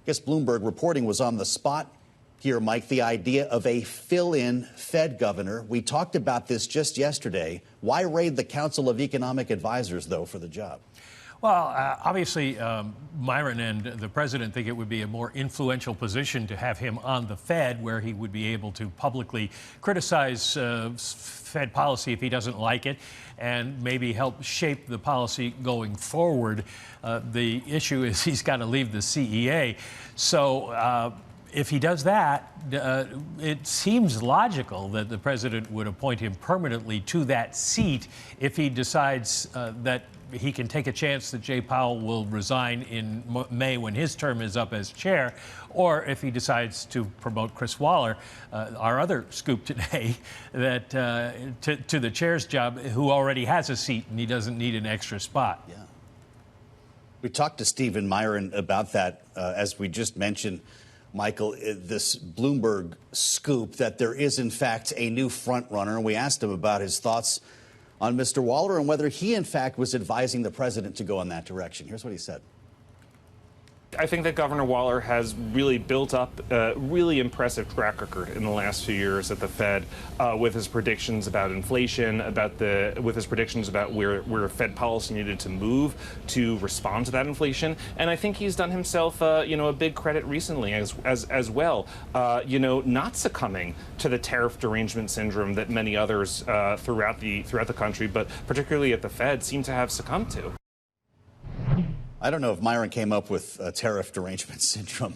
guess Bloomberg reporting was on the spot here, Mike, the idea of a fill-in Fed governor. We talked about this just yesterday. Why raid the Council of Economic Advisors, though, for the job? Well, obviously, Miran and the president think it would be a more influential position to have him on the Fed, where he would be able to publicly criticize Fed policy if he doesn't like it, and maybe help shape the policy going forward. The issue is he's got to leave the CEA. So if he does that, it seems logical that the president would appoint him permanently to that seat if he decides that he can take a chance that Jay Powell will resign in May when his term is up as chair, or if he decides to promote Chris Waller, our other scoop today, that to the chair's job, who already has a seat and he doesn't need an extra spot. Yeah. We talked to Stephen Miran about that, as we just mentioned, Michael, this Bloomberg scoop that there is, in fact, a new front runner. And we asked him about his thoughts on Mr. Waller and whether he, in fact, was advising the president to go in that direction. Here's what he said. I think that Governor Waller has really built up a really impressive track record in the last few years at the Fed with his predictions about inflation, with his predictions about where Fed policy needed to move to respond to that inflation. And I think he's done himself, a big credit recently as well, not succumbing to the tariff derangement syndrome that many others throughout the country, but particularly at the Fed, seem to have succumbed to. I don't know if Miran came up with tariff derangement syndrome.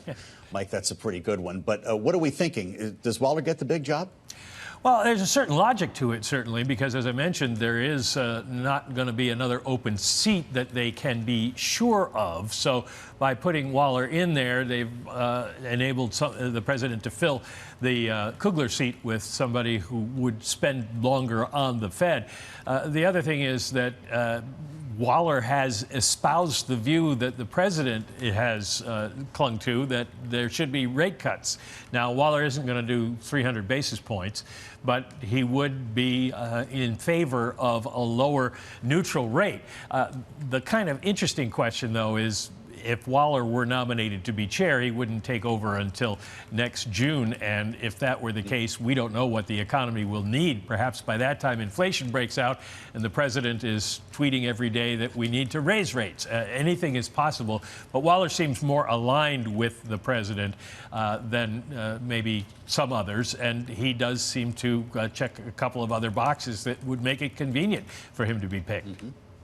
Mike, that's a pretty good one. But what are we thinking? Does Waller get the big job? Well, there's a certain logic to it, certainly, because, as I mentioned, there is not going to be another open seat that they can be sure of. So by putting Waller in there, they've enabled the president to fill the Kugler seat with somebody who would spend longer on the Fed. The other thing is that Waller has espoused the view that the president has clung to, that there should be rate cuts. Now, Waller isn't going to do 300 basis points, but he would be in favor of a lower neutral rate. The kind of interesting question, though, is if Waller were nominated to be chair, he wouldn't take over until next June. And if that were the case, we don't know what the economy will need. Perhaps by that time inflation breaks out and the president is tweeting every day that we need to raise rates. Anything is possible. But Waller seems more aligned with the president than maybe some others. And he does seem to check a couple of other boxes that would make it convenient for him to be picked.